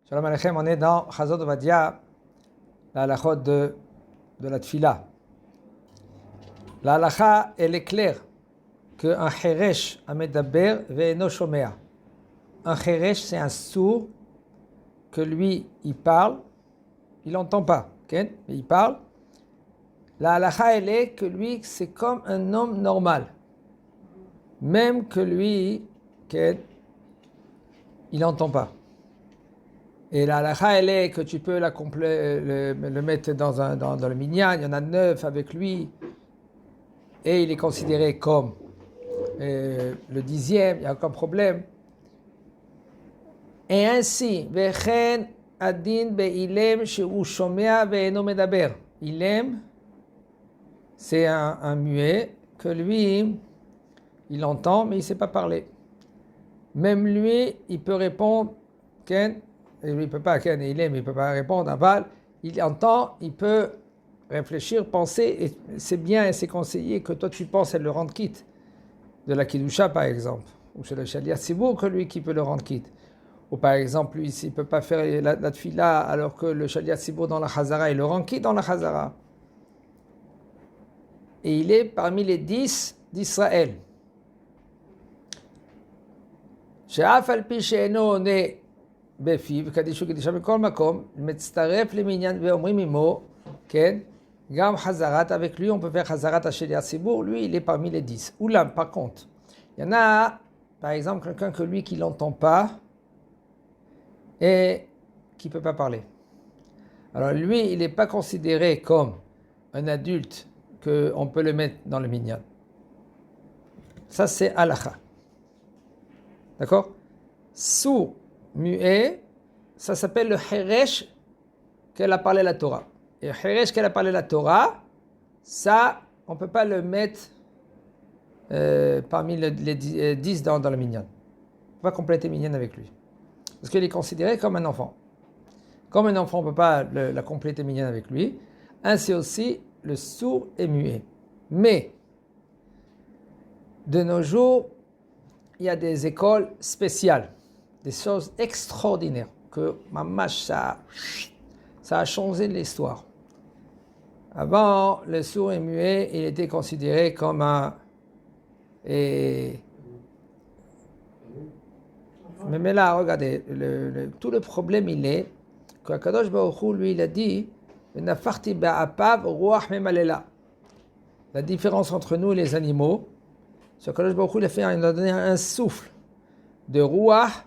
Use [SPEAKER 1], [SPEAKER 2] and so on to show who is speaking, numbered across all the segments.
[SPEAKER 1] Shalom Aleichem, on est dans Chazot Ovadia, la halachot de la tfila. La halacha, elle est claire qu'un cheresh amedaber ve'eno shomea. Un cheresh, c'est un sourd que lui, il parle, il n'entend pas, okay? Mais il parle. La halacha, elle est que lui, c'est comme un homme normal. Même que lui, okay, il n'entend pas. Et la halakha, elle est que tu peux le mettre dans le minyan, il y en a 9 avec lui, et il est considéré comme le 10e, il n'y a aucun problème. Et ainsi, Vechen adin be'ilem she'u shomea ve'eno medaber. Ilem, c'est un muet que lui, il entend, mais il ne sait pas parler. Même lui, il peut répondre, Ken, et lui, il ne peut pas, Ken, il aime, il ne peut pas répondre, aval, il entend, il peut réfléchir, penser, et c'est bien et c'est conseillé que toi tu penses à le rendre quitte, de la Kidusha par exemple, ou chez le Shaliach Tzibour, que lui qui peut le rendre quitte. Ou par exemple, lui, s'il ne peut pas faire la tfila, alors que le Shaliach Tzibour dans la Chazara, il le rend quitte dans la Chazara. Et il est parmi les 10 d'Israël. שאף על פי שאינו עונה בפיו, קדישו קדישה בכל מקום, מצטרף למניין ואומרים עמו, כן, גם חזרת, avec lui, on peut faire חזרת השליח ציבור, lui, il est parmi les 10. Oulam, par contre, il y en a, par exemple, quelqu'un que lui qui l'entend pas et qui peut pas parler. Alors lui, il n'est pas considéré comme un adulte qu'on peut le mettre dans le minyan. Ça, c'est halakha. D'accord? Sourd, muet, ça s'appelle le cheresh qu'elle a parlé la Torah. Et le cheresh qu'elle a parlé la Torah, ça, on ne peut pas le mettre parmi les 10 dans le minyan. On ne peut pas compléter minyan avec lui. Parce qu'il est considéré comme un enfant. Comme un enfant, on ne peut pas la compléter minyan avec lui. Ainsi aussi, le sourd et muet. Mais, de nos jours, il y a des écoles spéciales, des choses extraordinaires, que mamash, ça a changé l'histoire. Avant, le sourd et muet, il était considéré comme un... Mais là, regardez, tout le problème, il est que Kadosh Baruch Hu, lui, il a dit la différence entre nous et les animaux, c'est que Kadosh Baruch Hu, il a donné un souffle de Ruach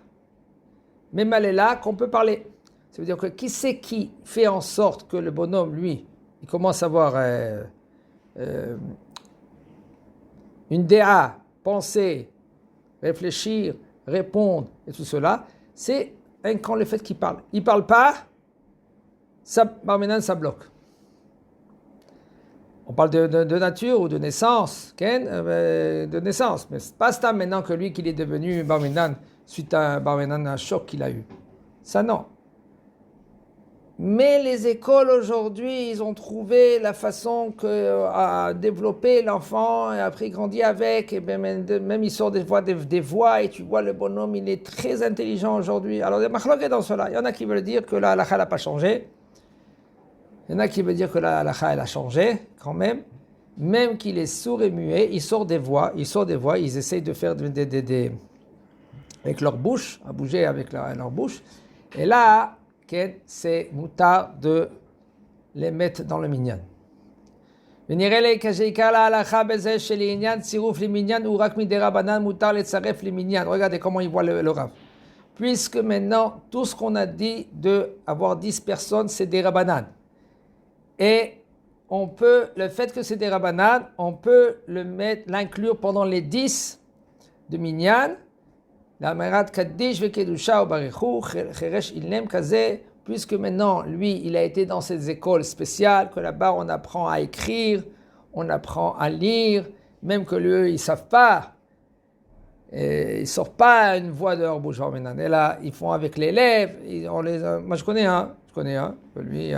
[SPEAKER 1] Memalela qu'on peut parler. Ça veut dire que qui c'est qui fait en sorte que le bonhomme, lui, il commence à avoir une déa, penser, réfléchir, répondre et tout cela, c'est quand le fait qu'il parle. Il ne parle pas, ça bloque. On parle de nature ou de naissance, Ken, de naissance, mais c'est pas ça maintenant que lui qu'il est devenu Bar Minan suite à un choc qu'il a eu. Ça non. Mais les écoles aujourd'hui, ils ont trouvé la façon à développer l'enfant et après il grandit avec, et même il sort des fois des voix et tu vois le bonhomme, il est très intelligent aujourd'hui. Alors il y a machlok dans cela. Il y en a qui veulent dire que la halakha n'a pas changé. Il y en a qui veulent dire que la halakha elle a changé quand même. Même qu'il est sourd et muet, il sort des voix, ils essayent de faire avec leur bouche, à bouger avec leur bouche. Et là, c'est moutar de les mettre dans le minyan. Regardez comment il voit le Rav. Puisque maintenant, tout ce qu'on a dit d'avoir 10 personnes, c'est des Rabbanan. Et le fait que c'est des Rabbanan, on peut l'inclure pendant les 10 de minyan. La Merat Kaddish vekedusha ubarichu cheresh ilnem kazeh, puisque maintenant lui il a été dans ces écoles spéciales que là-bas on apprend à écrire, on apprend à lire, même que eux ils savent pas, ils sortent pas une voix de leur bouche maintenant. Et là ils font avec les lèvres, moi je connais un, lui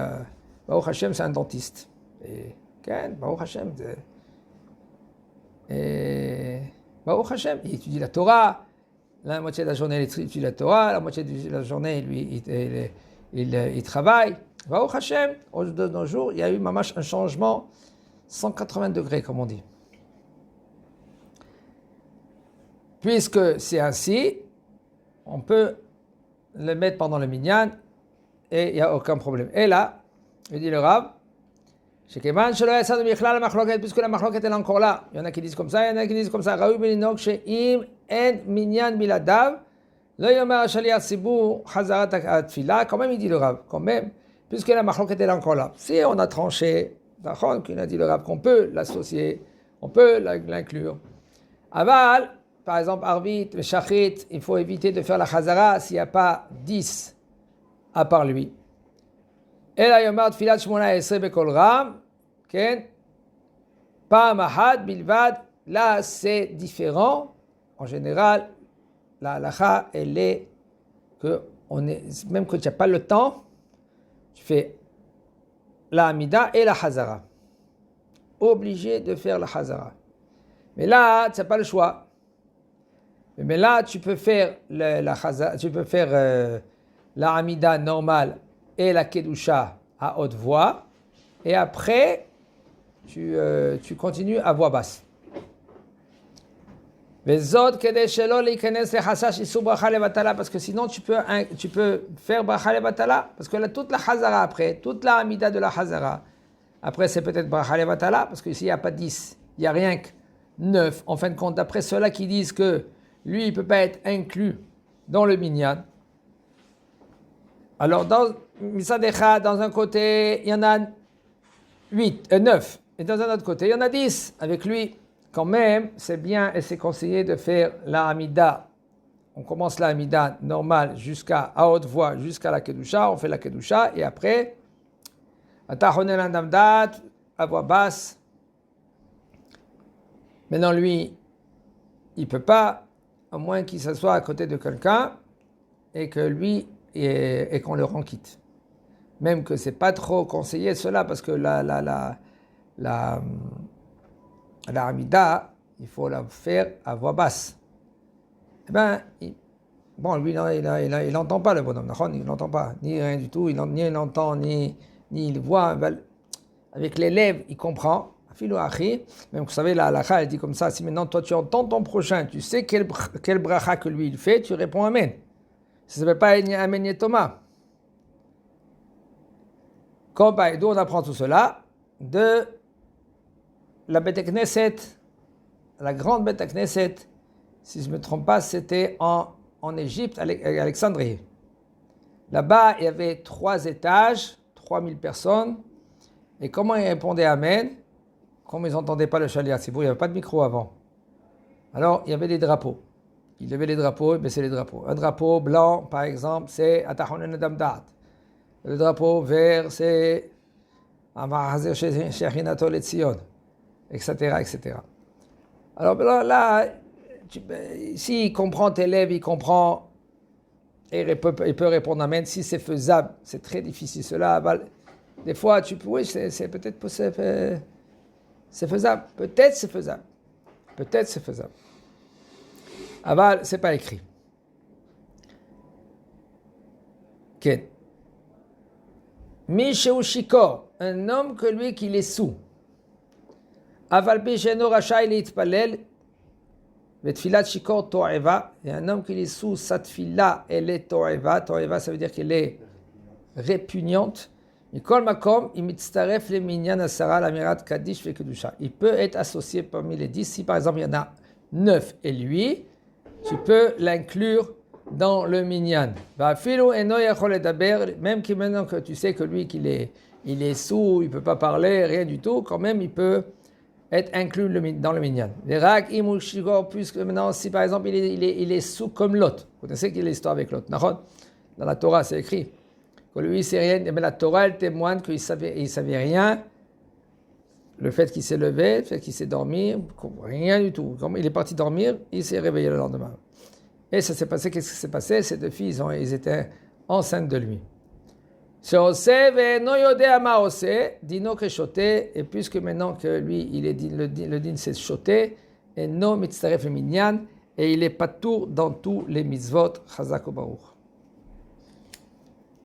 [SPEAKER 1] Baruch Hashem c'est un dentiste. Et Baruch Hashem, Baruch Hashem il étudie la Torah. la moitié de la journée, il étudie la Torah, la moitié de la journée, lui, il travaille. Baruch Hashem, de nos jours, il y a eu un changement 180 degrés, comme on dit. Puisque c'est ainsi, on peut le mettre pendant le minyan et il n'y a aucun problème. Et là, il dit le Rav, puisque la machloket est encore là. Il y en a qui disent comme ça, il y en a qui disent comme ça. Raoui belinok she'im en minyan biladav, lo yomer shaliach tzibur chazarat atfila. Quand même, il dit le Rav, quand même, puisque la machloket est encore là. Si on a tranché, d'accord, qu'il a dit le Rav qu'on peut l'associer, on peut l'inclure. Aval, par exemple, Arvit, Shachrit, il faut éviter de faire la chazara s'il n'y a pas 10 à part lui. Et la yomar tfilat shmona esre bekol ram, ken, pa'am ahad bilvad. Là, c'est différent. En général, la halacha, elle est que même quand tu n'as pas le temps, tu fais la hamida et la chazara. Obligé de faire la chazara. Mais là, tu n'as pas le choix. Mais là, tu peux faire la hamida normale et la kedusha à haute voix, et après, tu continues à voix basse. Parce que sinon, tu peux faire bracha levatala, parce que là, toute la chazara après, toute la hamida de la chazara, après, c'est peut-être bracha levatala, parce que s'il n'y a pas 10, il n'y a rien que 9. En fin de compte, d'après ceux-là qui disent que lui, il ne peut pas être inclus dans le minyan. Alors, dans Misadecha, dans un côté, il y en a 9. Et dans un autre côté, il y en a 10. Avec lui, quand même, c'est bien et c'est conseillé de faire la Hamida. On commence la Hamida normale à haute voix jusqu'à la Kedusha. On fait la Kedusha et après, Atahonel Andamdat, à voix basse. Maintenant, lui, il ne peut pas, à moins qu'il s'assoie à côté de quelqu'un et que lui, et qu'on le rend quitte. Même que c'est pas trop conseillé cela, parce que la Hamida, il faut la faire à voix basse. Eh bien, lui, il n'entend pas le bonhomme, il n'entend pas, ni rien du tout, ni il entend, ni il voit. Avec les lèvres, il comprend. Même vous savez, la halakha, elle dit comme ça, si maintenant toi tu entends ton prochain, tu sais quel bracha que lui il fait, tu réponds Amen. Ça ne s'appelle pas Amen Yetoma. D'où on apprend tout cela? De la Beth Knesset, la grande Beth Knesset, si je ne me trompe pas, c'était en Égypte, à Alexandrie. Là-bas, il y avait 3 étages, 3000 personnes. Et comment ils répondaient Amen? Comme ils n'entendaient pas le Shaliach Tzibur, il n'y avait pas de micro avant. Alors, il y avait des drapeaux. Il levait les drapeaux, il baissait les drapeaux. Un drapeau blanc, par exemple, c'est Atahonen Adamdat. Le drapeau vert, c'est Amahazir Shechinato Letzion, etc., etc. Alors là, s'il comprend tes lèvres, il comprend, et il peut répondre Amen. Si c'est faisable, c'est très difficile. Cela, des fois, oui, c'est peut-être possible. C'est faisable. Peut-être c'est faisable. Peut-être c'est faisable. Aval, c'est pas écrit. Ken. Misheu Shikor, un homme que lui qu'il est sous. Aval Bisheno Rachai Litpalel, Vetfilat Shikor To'eva, et un homme qu'il est sous, sa tfila, elle est To'eva. To'eva, ça veut dire qu'elle est répugnante. Il peut être associé parmi les 10. Si par exemple il y en a 9 et lui, tu peux l'inclure dans le minyan. Même maintenant que tu sais que lui il est sourd, il ne peut pas parler, rien du tout, quand même il peut être inclus dans le minyan. Puisque maintenant, si par exemple il est sourd comme Lot, vous connaissez qu'il y a l'histoire avec Lot, dans la Torah c'est écrit. Que lui, c'est rien, mais la Torah, elle témoigne qu'il savait rien. Le fait qu'il s'est levé, le fait qu'il s'est dormi, rien du tout. Comme il est parti dormir, il s'est réveillé le lendemain. Et ça s'est passé, qu'est-ce qui s'est passé? Ces 2 filles, ils étaient enceintes de lui. Et puisque maintenant que lui, le din s'est choté, et no mitzaref minyan, et il est patour dans tous les mitzvot. Chazak ou Baruch.